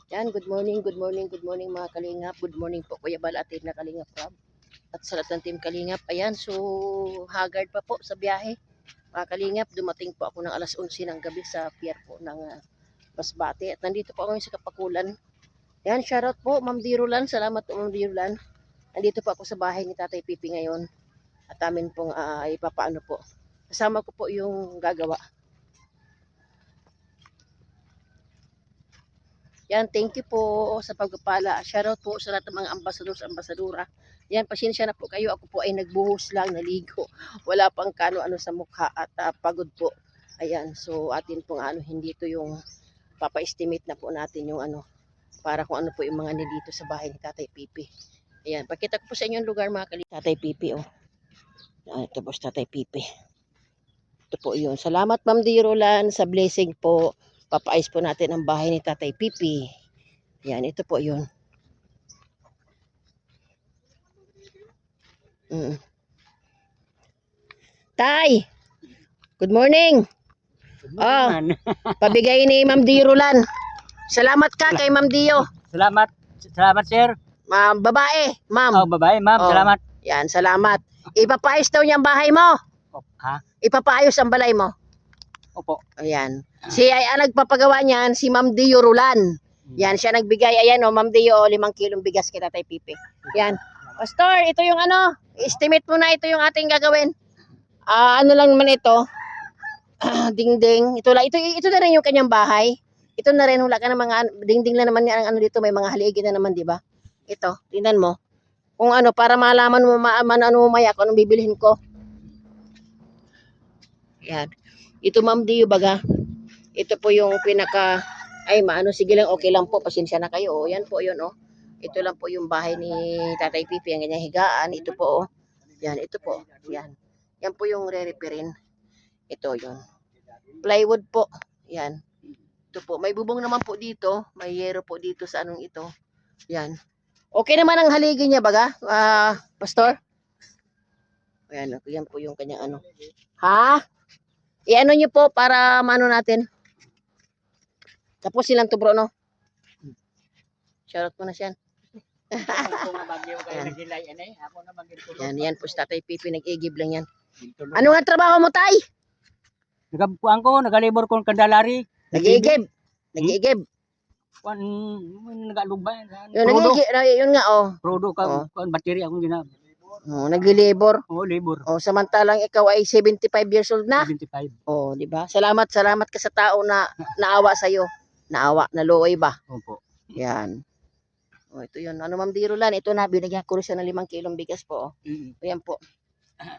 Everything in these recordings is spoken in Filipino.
Yan, good morning, good morning, good morning mga kalingap. Good morning po Kuya Bal at na Kalingap Rob. At sa lahat ng team Kalingap. Ayan, so haggard pa po sa biyahe. Mga kalingap, dumating po ako ng alas 11 ng gabi sa pier po ng Masbate. At nandito po ako ngayon sa Kapakulan. Yan, shoutout po Ma'am Dirulan. Salamat po Ma'am Dirulan. Nandito po ako sa bahay ni Tatay Pipi ngayon. At amin pong ipapaano po. Kasama ko po yung gagawa. Yan, thank you po sa pagpapala. Shoutout po sa lahat ng mga ambasador-ambasadora. Yan, pasensya na po kayo. Ako po ay nagbuhos lang, naligo. Wala pang kano-ano sa mukha at pagod po. Ayan, so atin pong hindi ito yung papa-estimate na po natin yung para kung ano po yung mga nilito sa bahay ni Tatay Pipi. Ayan, pakita ko po sa inyo yung lugar mga kalingap. Tatay Pipi, oh. Ito po Tatay Pipi. Ito po yun. Salamat Ma'am Dirolan sa blessing po. Papaayos po natin ang bahay ni Tatay Pipi. Yan, ito po yun. Tay! Good morning! Pabigay ni Ma'am Dirolan. Salamat ka kay Ma'am Dio. Salamat. Salamat, sir. Babae, ma'am. Oh, babae, ma'am. Salamat. Yan, salamat. Ipapaayos daw niya ang bahay mo. Ha? Ipapaayos ang balay mo. Opo. Ayan. Ang nagpapagawa niyan, si Ma'am Dio Rulan. Yan, siya nagbigay. Ayan o, Ma'am Dio, 5 kilong bigas kita Tatay Pipi. Yan. Pastor, ito yung estimate mo na ito yung ating gagawin. Ano lang naman ito. Dingding. Ito na rin yung kanyang bahay. Ito na rin, wala ka na mga dingding na naman yan. Dito, may mga haligi na naman, di ba? Ito, tingnan mo. Kung para malaman mo, maya kung anong bibilhin ko. Yan. Ito Ma'am Dio baga. Ito po yung sige lang, okay lang po, pasensya na kayo. Yan po yun, Ito lang po yung bahay ni Tatay Pipi, ang ganyang higaan. Ito po, Yan, ito po. Yan. Yan po yung re-repairin. Ito yun. Plywood po. Yan. Ito po. May bubong naman po dito. May yero po dito sa ito. Yan. Okay naman ang haligi niya baga, Pastor? Ayan, yan po yung kanyang Ha? I-ano nyo po para maano natin. Tapos silang to bro, no? Shoutout mo na siya. Yan po si Tatay Pipi, nag-igib lang yan. Ano nga trabaho mo, Tay? Nagabukuan ko, nagalibor ko ng kandalari. Nag-igib. Nag-igib. Nagalubay. Yun nga, Prodo ka, battery akong ginagawa. Nag-labor. Labor. Samantalang ikaw ay 75 years old na. 75. Di ba? Salamat ka sa tao na naawa sa iyo. Naawa, naluoy ba? Opo. Yan. Ito 'yun. Ma'am Dirulan, ito na binigyan ko siya ng 5 kilong bigas po. Ayan po.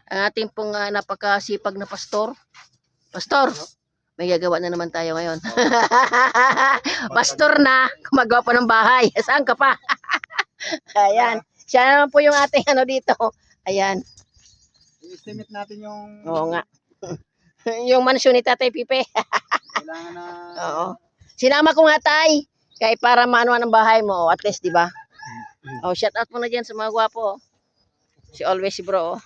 Ang ating pong napakasipag na pastor. Pastor, may gagawa na naman tayo ngayon. Pastor na, gumagawa pa ng bahay. Saan ka pa? Ayan. Siya naman po yung ating dito. Ayan. I-estimate natin yung... Oo nga. Yung mansyon ni Tatay Pipe. Kailangan na... Oo. Sinama ko nga Tay. Kaya para maano ang bahay mo. At least, di ba? Shout out mo na dyan sa mga gwapo. Si always si bro.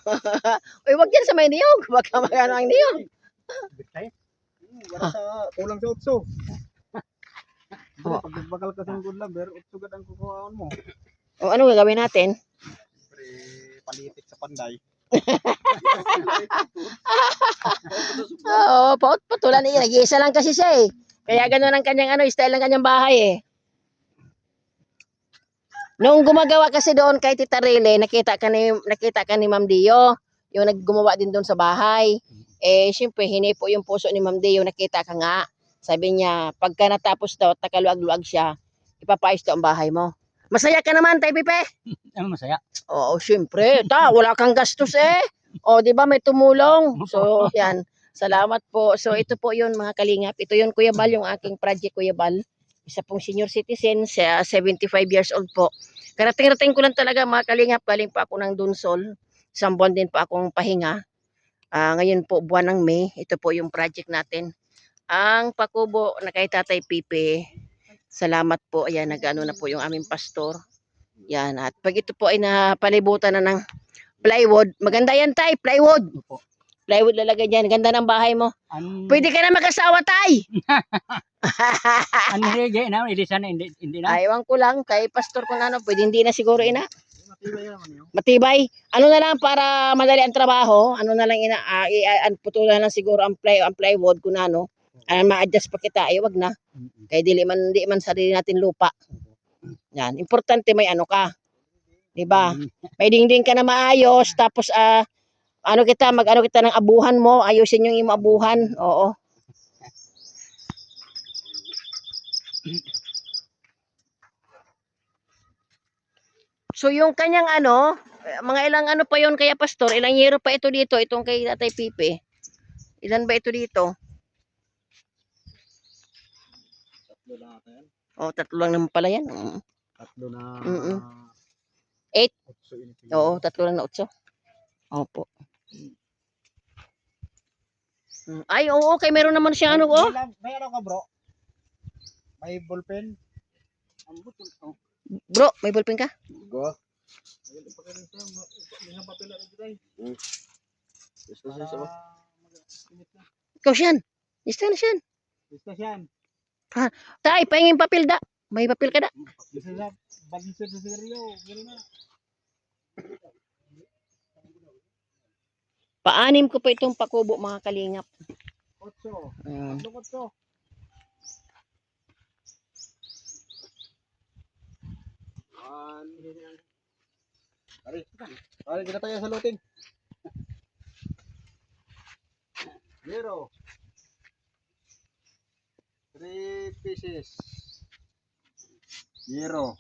Uy, wag dyan sa may niyog. Baka magano ang niyog. Wala sa kulang sa utso. Pag nagbakal ka sa good lumber, utso gad ang kukuhaan mo. Ano gagawin natin? Pre, palitik sa panday. Patulan niya. Nag-iisa lang kasi siya eh. Kaya gano'n ang kanyang style ng kanyang bahay eh. Nung gumagawa kasi doon kay Tita Rele, nakita ka ni Ma'am Dio, yung naggumawa din doon sa bahay. Siyempre, hinipo yung puso ni Ma'am Dio, nakita ka nga. Sabi niya, pagka natapos daw, takaluag-luag siya, ipapayos daw ang bahay mo. Masaya ka naman, Tay Pipe? Masaya. Oo, siyempre. Wala kang gastos eh. Di ba may tumulong? So, yan. Salamat po. So, ito po yun mga kalingap. Ito yun, Kuya Bal, yung aking project, Kuya Bal. Isa pong senior citizen, 75 years old po. Karating-rating ko lang talaga mga kalingap. Galing pa ako ng Dunsol. Isang buwan din pa akong pahinga. Ngayon po, buwan ng May. Ito po yung project natin. Ang pakubo na kay Tatay Pipe. Salamat po. Ayan, nag-ano na po yung aming pastor. Yan. At pag ito po ay napalibutan na ng plywood. Maganda yan, Tay, plywood. Plywood lalagay dyan. Ganda ng bahay mo. Pwede ka na mag-asawa, tay. Ano rege na, hindi sana, hindi na. Aywan ko lang, kay pastor kung ano, pwede hindi na siguro ina. Matibay naman yun. Matibay. Ano na lang para madali ang trabaho, ano na lang putulan lang siguro ang plywood kung ano. Ma-adjust pa kita, ay wag na. Kaya di man sarili natin lupa. Yan, importante may ano ka. 'Di ba? May dingding ka na maayos, tapos mag-ano kita ng abuhan mo, ayusin yung imo abuhan. Oo. So yung kanyang mga ilang ano pa yon kaya pastor, ilang yero pa ito dito, itong kay Tatay Pipe. Ilan ba ito dito? Tatlo na ata yan. Oh, 3 lang naman pala yan. Tatlo na. 8. Otso yun. Oo, 3 lang na 8. Opo. Ay, oo, okay, meron naman siya May ano ka bro? May ballpen? Bro, may ballpen ka? Go. Ayun, ipakainin siya. May papel na rin dito. Gusto siya sa Ikaw siyan. Lista na siyan. Gusto siya. Tay, pahingin papel da. May papel ka da. Gusto siya. Balisod sa sigarilyo. Gano'n na. Paanim ko pa itong pakubo mga kalingap. Otso. Mm. Tatlong otso. Ari, kita tayo sa looting. 0. 3 pieces. 0.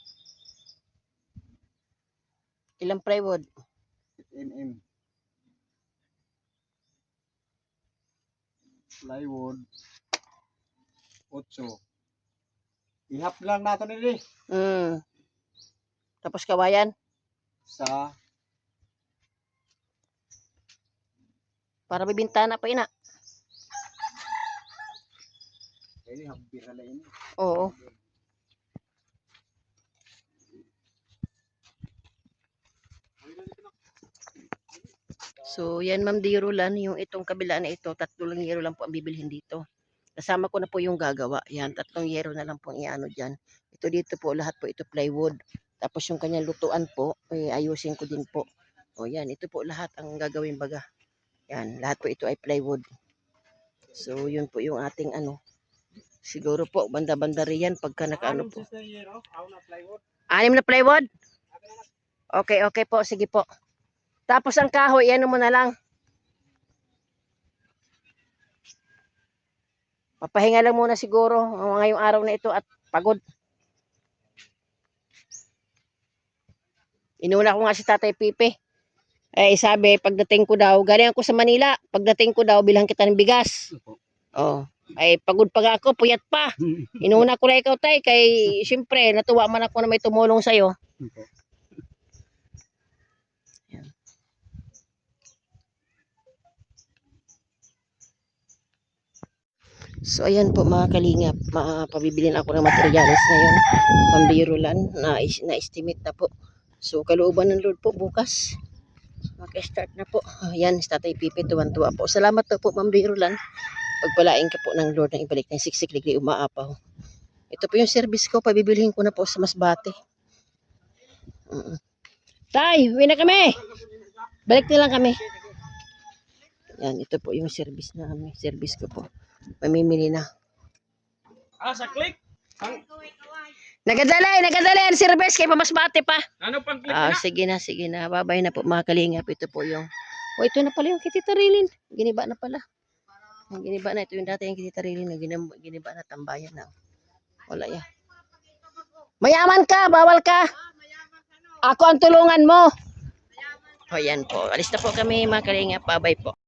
Ilang plywood? mm. Plywood. 8. Ihap lang nato nili Tapos kawayan? sa Para may bintana pa ina. ini hampir na ini. Oo. So, yan Ma'am Dirulan, yung itong kabila na ito, 3 lang yero lang po ang bibilhin dito. Kasama ko na po yung gagawa. Yan, 3 yero na lang po ang iano dyan. Ito dito po, lahat po ito plywood. Tapos yung kanyang lutuan po, ayusin ko din po. O yan, ito po lahat ang gagawin baga. Yan, lahat po ito ay plywood. So, yun po yung ating siguro po, banda-banda riyan pagka nakaano po. 6 na plywood? Okay, okay po, sige po. Tapos ang kahoy, ano mo na lang. Papahinga lang muna siguro ngayong araw na ito at pagod. Inuna ko nga si Tatay Pipe. Eh sabi, pagdating ko daw, galing ako sa Manila, pagdating ko daw, bilhan kita ng bigas. Oh, ay pagod pa ako, puyat pa. Inuna ko na ikaw tay, kay siyempre, natuwa man ako na may tumulong sa'yo. So ayan po mga kalingap, pabibilin ako ng materials ngayon, pambirulan, na-estimate na po. So kalooban ng Lord po bukas, maka-start na po. Ayan, si Tatay Pipe, tuwan-tuwa po. Salamat po pambirulan, pagpalain ka po ng Lord ng ibalik ng siksik ligli umaapaw. Ito po yung service ko, pabibilhin ko na po sa Masbate. Tay, uwi na kami! Balik na lang kami. Yan, ito po yung service namin, service ko po. Mamimili na. Sa click? Nagadala ang service kay Pamasbate pa. Ano pang click Sige na. Babay na po mga kalingap. Ito po yung, ito na pala yung kititarilin. Giniba na pala. Giniba na, ito yung dati yung kititarilin na giniba na tambayan na. Wala yan. Mayaman ka, bawal ka. Ako ang tulungan mo. O yan po. Alis na po kami mga kalingap. Babay po.